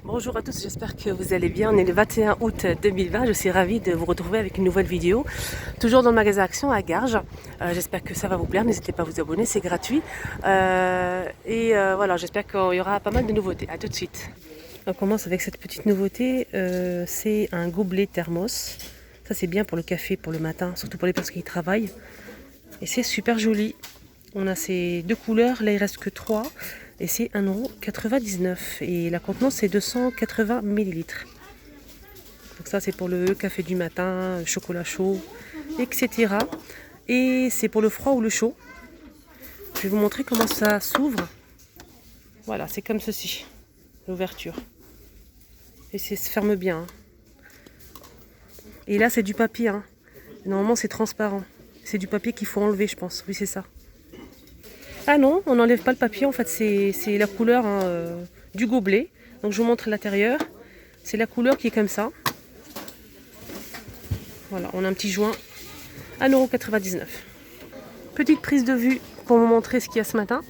Bonjour à tous, j'espère que vous allez bien. On est le 21 août 2020. Je suis ravie de vous retrouver avec une nouvelle vidéo. Toujours dans le magasin Action à Garges. J'espère que ça va vous plaire. N'hésitez pas à vous abonner, c'est gratuit. Voilà, j'espère qu'il y aura pas mal de nouveautés. A tout de suite. On commence avec cette petite nouveauté. C'est un gobelet thermos. Ça, c'est bien pour le café, pour le matin, surtout pour les personnes qui travaillent. Et c'est super joli. On a ces deux couleurs. Là, il reste que 3. Et c'est 1,99 €. Et la contenance, c'est 280 ml. Donc ça, c'est pour le café du matin, le chocolat chaud, etc. Et c'est pour le froid ou le chaud. Je vais vous montrer comment ça s'ouvre. Voilà, c'est comme ceci, l'ouverture. Et ça se ferme bien. Hein. Et là, c'est du papier. Hein. Normalement, c'est transparent. C'est du papier qu'il faut enlever, je pense. Oui, c'est ça. Ah non, on n'enlève pas le papier, en fait c'est la couleur du gobelet. Donc je vous montre l'intérieur. C'est la couleur qui est comme ça. Voilà, on a un petit joint, 1,99 €. Petite prise de vue pour vous montrer ce qu'il y a ce matin.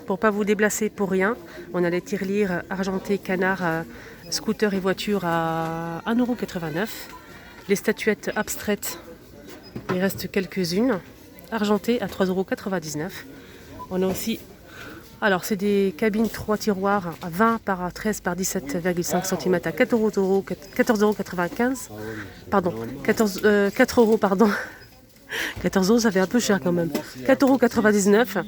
Pour ne pas vous déplacer pour rien. On a les tirelires argentés, canards, scooters et voitures à 1,89 €. Les statuettes abstraites, il reste quelques-unes. Argentées à 3,99 €. On a aussi, alors c'est des cabines 3 tiroirs à 20 par 13 par 17,5 cm à 14,95 €. Pardon, 4 €, pardon. 14 € ça fait un peu cher quand même. 4,99 €.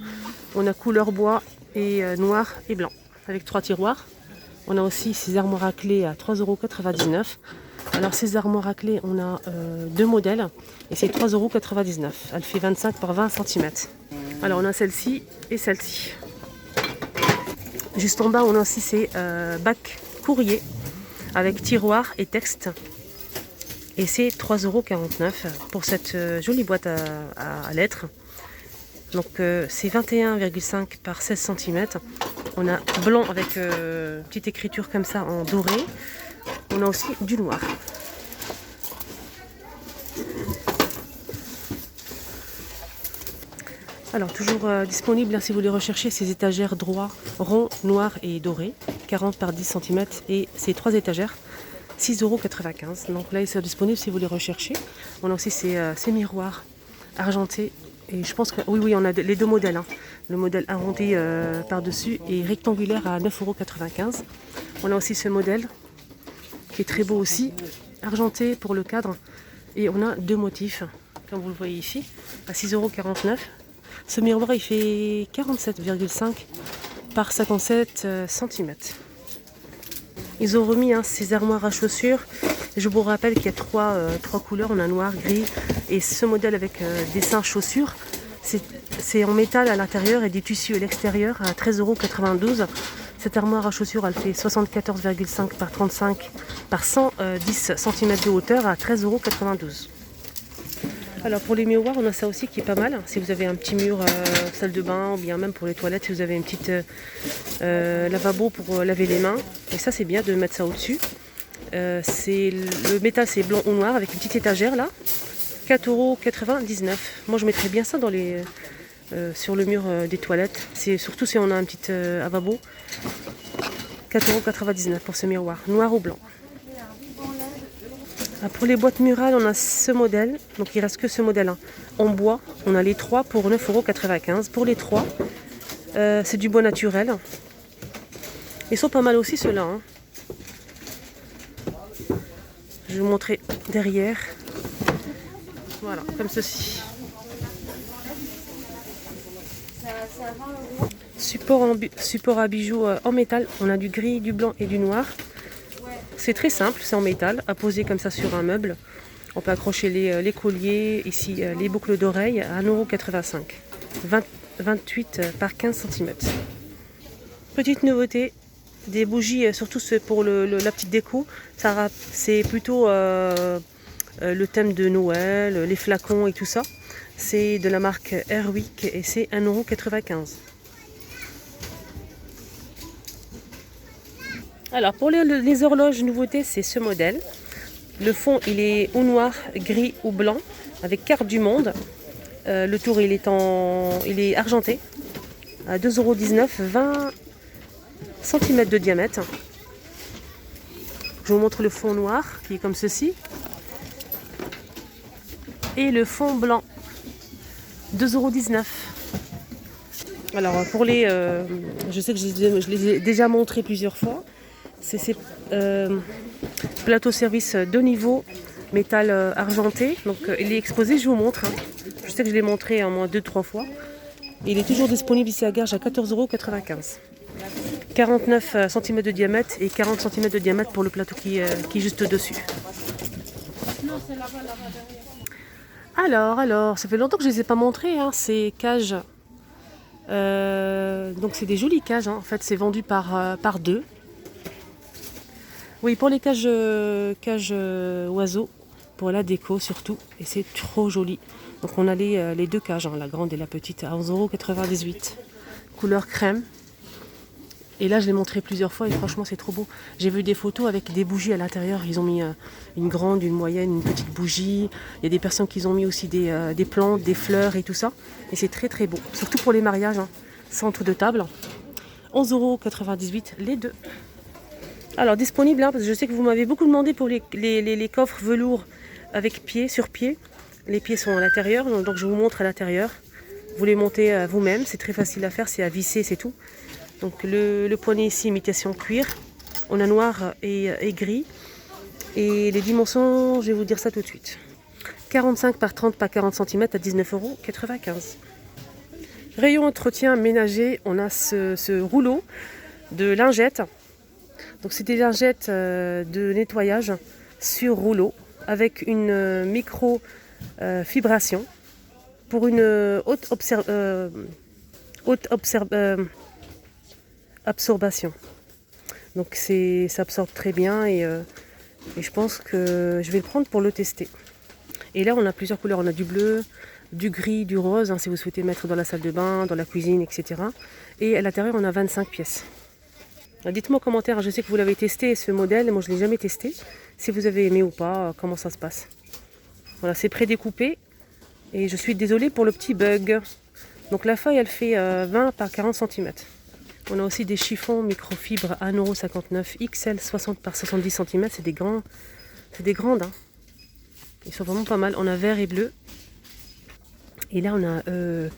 On a couleur bois et noir et blanc avec 3 tiroirs. On a aussi ces armoires à clés à 3,99 €. Alors ces armoires à clés, on a deux modèles et c'est 3,99 €. Elle fait 25 par 20 cm. Alors on a celle-ci et celle-ci. Juste en bas, on a aussi ces bacs courrier avec tiroir et texte. Et c'est 3,49 € pour cette jolie boîte à lettres. Donc c'est 21,5 par 16 cm. On a blanc avec petite écriture comme ça en doré. On a aussi du noir. Alors toujours disponible si vous les recherchez, ces étagères droits, ronds, noirs et dorés, 40 par 10 cm et ces 3 étagères, 6,95 €. Donc là ils sont disponibles si vous les recherchez. On a aussi ces miroirs argentés et je pense que oui on a les deux modèles. Hein. Le modèle arrondi par-dessus et rectangulaire à 9,95 €. On a aussi ce modèle qui est très beau aussi, argenté pour le cadre et on a deux motifs comme vous le voyez ici à 6,49 €. Ce miroir il fait 47,5 par 57 cm. Ils ont remis ces armoires à chaussures. Je vous rappelle qu'il y a trois couleurs. On a noir, gris et ce modèle avec dessin chaussures. C'est en métal à l'intérieur et du tissu à l'extérieur à 13,92 €. Cette armoire à chaussures elle fait 74,5 par 35 par 110 cm de hauteur à 13,92 €. Alors pour les miroirs, on a ça aussi qui est pas mal. Si vous avez un petit mur salle de bain ou bien même pour les toilettes, si vous avez une petite lavabo pour laver les mains. Et ça c'est bien de mettre ça au-dessus. Le métal c'est blanc ou noir avec une petite étagère là. 4,99 €. Moi je mettrais bien ça dans sur le mur des toilettes. Surtout si on a un petit lavabo. 4,99 € pour ce miroir, noir ou blanc. Pour les boîtes murales, on a ce modèle, donc il reste que ce modèle en bois. On a les 3 pour 9,95 €. Pour les 3, c'est du bois naturel. Ils sont pas mal aussi ceux-là. Hein. Je vais vous montrer derrière. Voilà, comme ceci. Support à bijoux en métal. On a du gris, du blanc et du noir. C'est très simple, c'est en métal, à poser comme ça sur un meuble. On peut accrocher les colliers, ici les boucles d'oreilles à 1,85 €. 28 par 15 cm. Petite nouveauté, des bougies, surtout pour la petite déco. C'est plutôt le thème de Noël, les flacons et tout ça. C'est de la marque Airwick et c'est 1,95 €. Alors pour les horloges nouveautés, c'est ce modèle. Le fond il est ou noir, gris ou blanc avec carte du monde. Le tour il est argenté à 2,19 €, 20 cm de diamètre. Je vous montre le fond noir qui est comme ceci. Et le fond blanc, 2,19 €. Alors pour les, je sais que je les ai déjà montrés plusieurs fois. C'est ces plateaux service de niveau, métal argenté. Donc il est exposé, je vous montre. Hein. Je sais que je l'ai montré en moins 2-3 fois. Il est toujours disponible ici à Garges à 14,95 €. 49 cm de diamètre et 40 cm de diamètre pour le plateau qui est juste dessus. Alors, ça fait longtemps que je ne les ai pas montrés, hein, ces cages. Donc c'est des jolies cages, hein. En fait c'est vendu par deux. Oui, pour les cages oiseaux, pour la déco surtout, et c'est trop joli. Donc on a les deux cages, hein, la grande et la petite, à 11,98 €, couleur crème. Et là je l'ai montré plusieurs fois et franchement c'est trop beau. J'ai vu des photos avec des bougies à l'intérieur, ils ont mis une grande, une moyenne, une petite bougie. Il y a des personnes qui ont mis aussi des plantes, des fleurs et tout ça. Et c'est très très beau, surtout pour les mariages, hein. Centre de table, 11,98 € les deux. Alors disponible, hein, parce que je sais que vous m'avez beaucoup demandé pour les coffres velours avec pied, sur pied. Les pieds sont à l'intérieur, donc je vous montre à l'intérieur. Vous les montez vous-même, c'est très facile à faire, c'est à visser, c'est tout. Donc le poignet ici, imitation cuir. On a noir et gris. Et les dimensions, je vais vous dire ça tout de suite. 45 par 30 par 40 cm à 19,95 €. Rayon entretien ménager, on a ce rouleau de lingettes. Donc c'est des lingettes de nettoyage sur rouleau avec une micro fibration pour une absorption. Donc ça absorbe très bien et je pense que je vais le prendre pour le tester. Et là on a plusieurs couleurs, on a du bleu, du gris, du rose, hein, si vous souhaitez mettre dans la salle de bain, dans la cuisine, etc. Et à l'intérieur on a 25 pièces. Dites-moi en commentaire, je sais que vous l'avez testé ce modèle, moi je ne l'ai jamais testé. Si vous avez aimé ou pas, comment ça se passe. Voilà, c'est prédécoupé. Et je suis désolée pour le petit bug. Donc la feuille elle fait 20 par 40 cm. On a aussi des chiffons microfibres à 1,59 € XL 60 par 70 cm. C'est des grandes. Hein. Ils sont vraiment pas mal. On a vert et bleu. Et là on a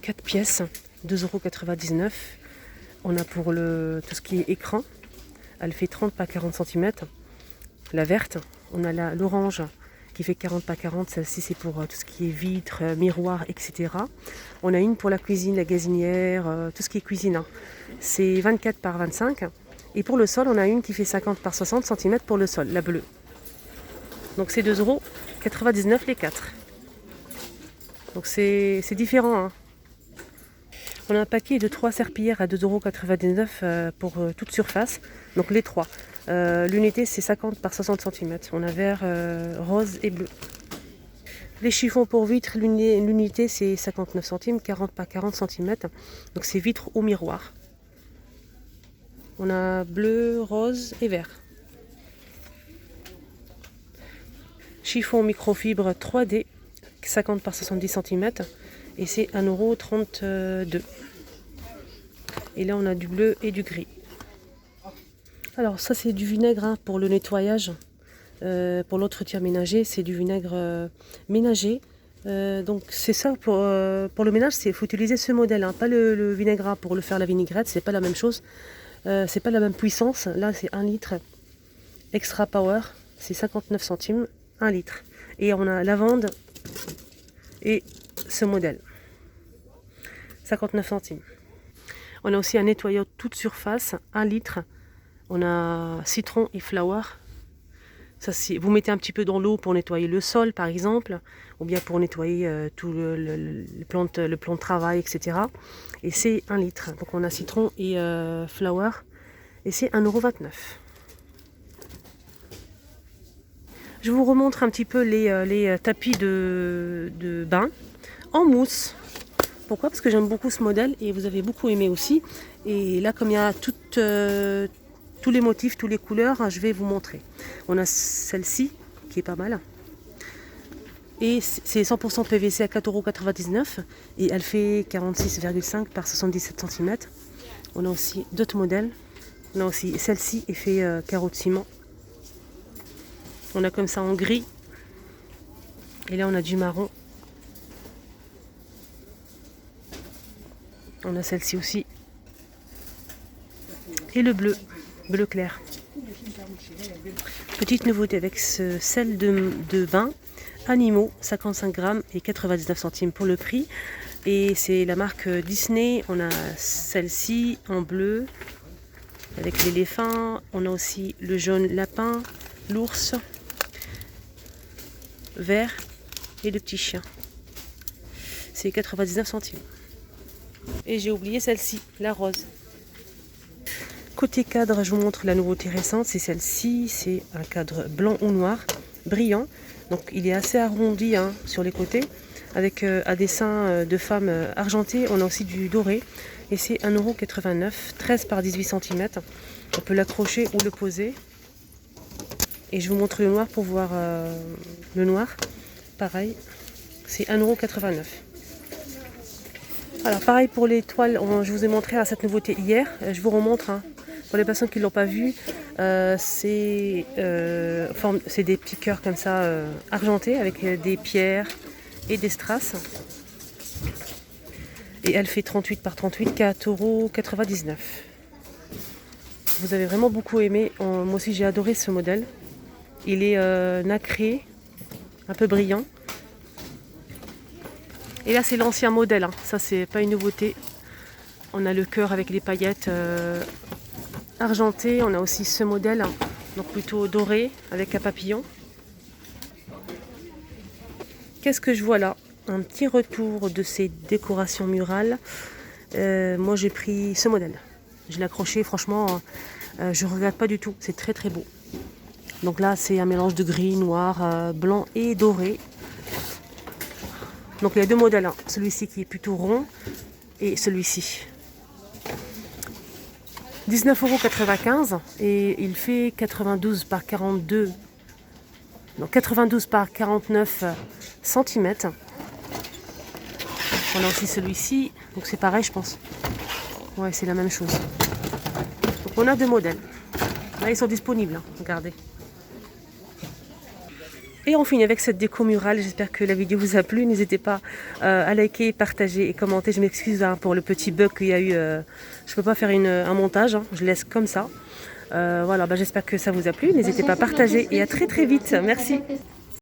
4 pièces, 2,99 €. On a pour tout ce qui est écran, elle fait 30 par 40 cm. La verte, on a l'orange qui fait 40 par 40, celle-ci c'est pour tout ce qui est vitres, miroirs, etc. On a une pour la cuisine, la gazinière, tout ce qui est cuisine. Hein. C'est 24 par 25. Et pour le sol, on a une qui fait 50 par 60 cm pour le sol, la bleue. Donc c'est 2,99 € les 4. Donc c'est différent. Hein. On a un paquet de 3 serpillères à 2,99 € pour toute surface. Donc les 3. L'unité c'est 50 par 60 cm. On a vert, rose et bleu. Les chiffons pour vitres, l'unité c'est 59 centimes, 40 par 40 cm. Donc c'est vitres au miroir. On a bleu, rose et vert. Chiffon microfibre 3D, 50 par 70 cm. Et c'est 1,32 €. Et là on a du bleu et du gris. Alors ça c'est du vinaigre, hein, pour le nettoyage. Pour l'entretien ménager, c'est du vinaigre ménager. Donc c'est ça pour le ménage, il faut utiliser ce modèle, hein, pas le vinaigre A pour le faire la vinaigrette, c'est pas la même chose. C'est pas la même puissance. Là c'est 1 litre extra power, c'est 59 centimes, 1 litre. Et on a lavande et ce modèle, 59 centimes. On a aussi un nettoyeur toute surface, 1 litre. On a citron et flower. Ça, vous mettez un petit peu dans l'eau pour nettoyer le sol par exemple, ou bien pour nettoyer tout le plan de travail, etc. Et c'est 1 litre. Donc on a citron et flower. Et c'est 1,29 €. Je vous remontre un petit peu les tapis de bain en mousse. Pourquoi? Parce que j'aime beaucoup ce modèle et vous avez beaucoup aimé aussi. Et là, comme il y a tous les motifs, toutes les couleurs, je vais vous montrer. On a celle-ci qui est pas mal. Et c'est 100% PVC à 4,99 € et elle fait 46,5 par 77 cm. On a aussi d'autres modèles. On a aussi celle-ci et fait carreau de ciment. On a comme ça en gris. Et là, on a du marron. On a celle-ci aussi. Et le bleu, bleu clair. Petite nouveauté avec ce sel de vin. Animaux, 55 grammes et 99 centimes pour le prix. Et c'est la marque Disney. On a celle-ci en bleu avec l'éléphant. On a aussi le jaune lapin, l'ours, vert et le petit chien. C'est 99 centimes. Et j'ai oublié celle-ci, la rose. Côté cadre, je vous montre la nouveauté récente. C'est celle-ci. C'est un cadre blanc ou noir, brillant. Donc il est assez arrondi sur les côtés, avec un dessin de femme argentée. On a aussi du doré et c'est 1,89 €, 13 par 18 cm. On peut l'accrocher ou le poser. Et je vous montre le noir pour voir le noir. Pareil, c'est 1,89 €. Alors pareil pour les toiles, je vous ai montré cette nouveauté hier. Je vous remontre. Pour les personnes qui ne l'ont pas vu, c'est des petits cœurs comme ça argentés avec des pierres et des strass. Et elle fait 38 par 38, 4,99 €. Vous avez vraiment beaucoup aimé. Moi aussi j'ai adoré ce modèle. Il est nacré, un peu brillant. Et là c'est l'ancien modèle, ça c'est pas une nouveauté. On a le cœur avec les paillettes argenté, on a aussi ce modèle, donc plutôt doré avec un papillon. Qu'est-ce que je vois là? Un petit retour de ces décorations murales. Moi j'ai pris ce modèle. Je l'ai accroché, franchement, je ne regrette pas du tout. C'est très très beau. Donc là c'est un mélange de gris, noir, blanc et doré. Donc il y a deux modèles, celui-ci qui est plutôt rond et celui-ci. 19,95 € et il fait 92 par 42, donc 92 par 49 cm. On a aussi celui-ci, donc c'est pareil je pense. Ouais, c'est la même chose. Donc on a deux modèles. Là ils sont disponibles, regardez. Et on finit avec cette déco murale. J'espère que la vidéo vous a plu. N'hésitez pas à liker, partager et commenter. Je m'excuse pour le petit bug qu'il y a eu. Je ne peux pas faire un montage. Je laisse comme ça. Voilà, j'espère que ça vous a plu. N'hésitez pas à partager et à très très vite. Merci.